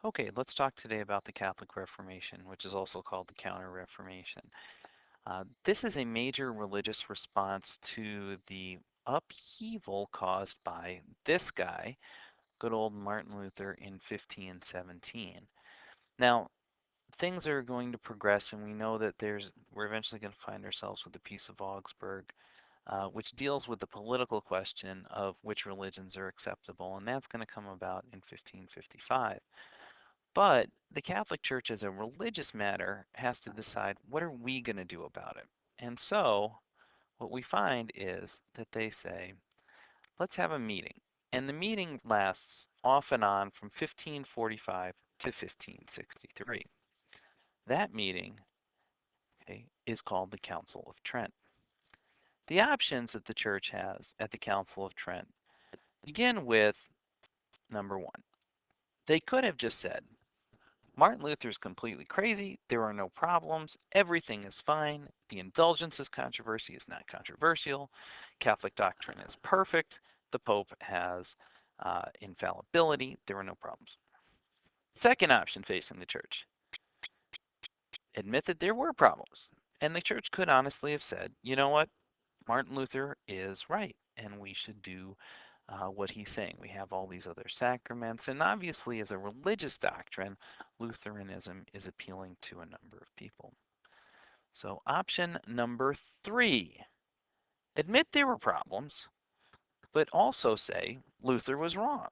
Okay, let's talk today about the Catholic Reformation, which is also called the Counter Reformation. This is a major religious response to the upheaval caused by this guy, good old Martin Luther, in 1517. Now, things are going to progress, and we know that we're eventually going to find ourselves with the Peace of Augsburg, which deals with the political question of which religions are acceptable, and that's going to come about in 1555. But the Catholic Church, as a religious matter, has to decide what are we going to do about it. And so what we find is that they say, let's have a meeting. And the meeting lasts off and on from 1545 to 1563. That meeting, okay, is called the Council of Trent. The options that the church has at the Council of Trent begin with number one. They could have just said, Martin Luther is completely crazy. There are no problems. Everything is fine. The indulgences controversy is not controversial. Catholic doctrine is perfect. The Pope has infallibility. There are no problems. Second option facing the church, admit that there were problems. And the church could honestly have said, you know what? Martin Luther is right, and we should do what he's saying. We have all these other sacraments, and obviously, as a religious doctrine, Lutheranism is appealing to a number of people. So, option number three, admit there were problems, but also say Luther was wrong.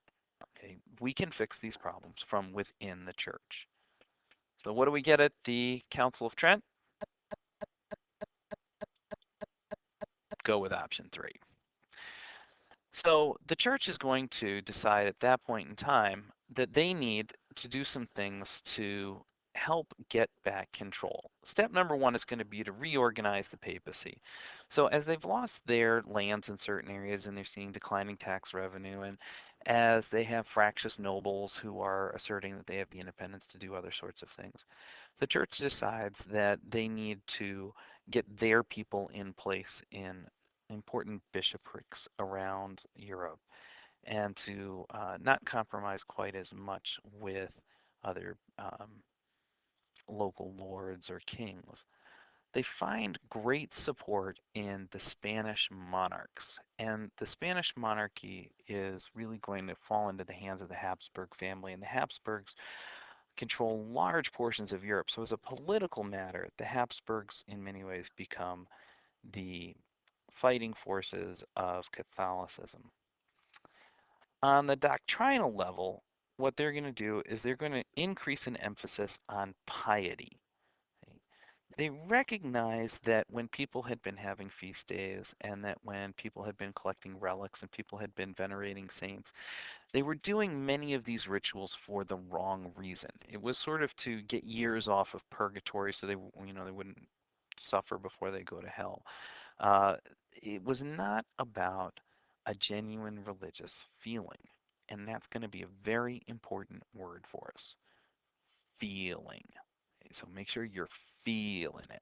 Okay, we can fix these problems from within the church. So, what do we get at the Council of Trent? Go with option three. So the church is going to decide at that point in time that they need to do some things to help get back control. Step number one is going to be to reorganize the papacy. So as they've lost their lands in certain areas and they're seeing declining tax revenue, and as they have fractious nobles who are asserting that they have the independence to do other sorts of things, the church decides that they need to get their people in place in important bishoprics around Europe and to not compromise quite as much with other local lords or kings. They find great support in the Spanish monarchs, and the Spanish monarchy is really going to fall into the hands of the Habsburg family, and the Habsburgs control large portions of Europe. So as a political matter, the Habsburgs in many ways become the fighting forces of Catholicism. On the doctrinal level, what they're going to do is they're going to increase an emphasis on piety. Okay? They recognize that when people had been having feast days and that when people had been collecting relics and people had been venerating saints, they were doing many of these rituals for the wrong reason. It was sort of to get years off of purgatory so they wouldn't suffer before they go to hell. Uh, it was not about a genuine religious feeling. And that's going to be a very important word for us. Feeling. Okay, so make sure you're feeling it.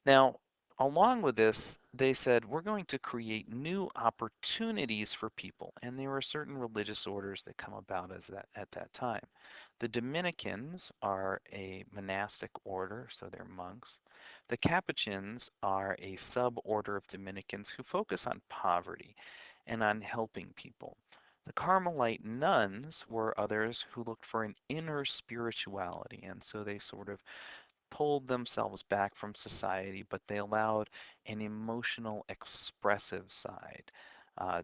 Now, along with this, they said we're going to create new opportunities for people, and there are certain religious orders that come about as that at that time. The Dominicans are a monastic order, so they're monks. The Capuchins are a sub-order of Dominicans who focus on poverty and on helping people. The Carmelite nuns were others who looked for an inner spirituality, and so they sort of pulled themselves back from society, but they allowed an emotional, expressive side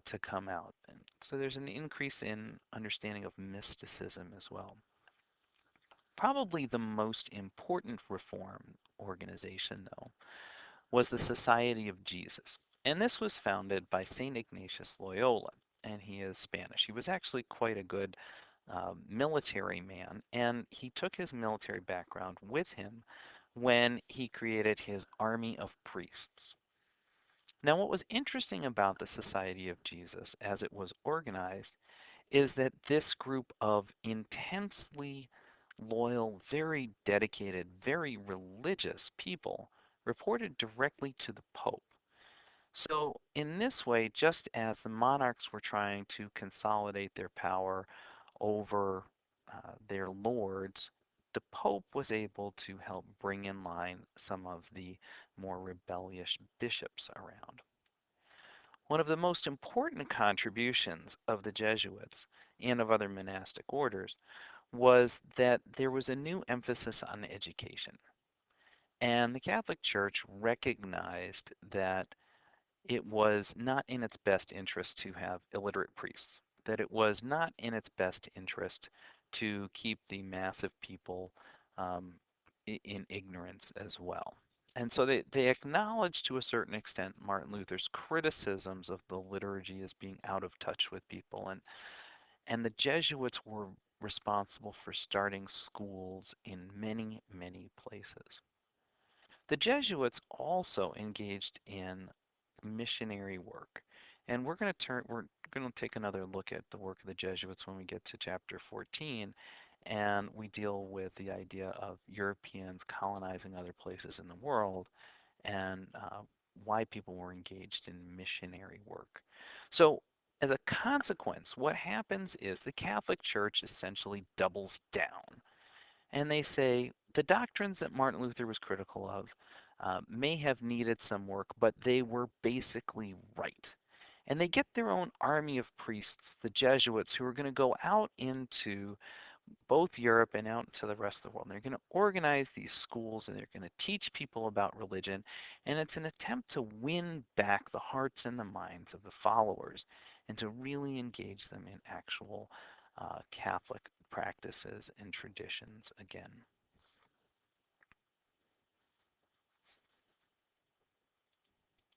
to come out. And so there's an increase in understanding of mysticism as well. Probably the most important reform organization, though, was the Society of Jesus. And this was founded by St. Ignatius Loyola, and he is Spanish. He was actually quite a good military man, and he took his military background with him when he created his army of priests. Now, what was interesting about the Society of Jesus as it was organized is that this group of intensely loyal, very dedicated, very religious people reported directly to the Pope. So, in this way, just as the monarchs were trying to consolidate their power over their lords, the Pope was able to help bring in line some of the more rebellious bishops around. One of the most important contributions of the Jesuits and of other monastic orders was that there was a new emphasis on education. And the Catholic Church recognized that it was not in its best interest to have illiterate priests, that it was not in its best interest to keep the mass of people um, in ignorance as well. And so they acknowledged to a certain extent Martin Luther's criticisms of the liturgy as being out of touch with people. And the Jesuits were responsible for starting schools in many, many places. The Jesuits also engaged in missionary work. And we're going to take another look at the work of the Jesuits when we get to chapter 14, and we deal with the idea of Europeans colonizing other places in the world and why people were engaged in missionary work. So, as a consequence, what happens is the Catholic Church essentially doubles down, and they say the doctrines that Martin Luther was critical of may have needed some work, but they were basically right. And they get their own army of priests, the Jesuits, who are going to go out into both Europe and out into the rest of the world. And they're going to organize these schools and they're going to teach people about religion. And it's an attempt to win back the hearts and the minds of the followers and to really engage them in actual Catholic practices and traditions again.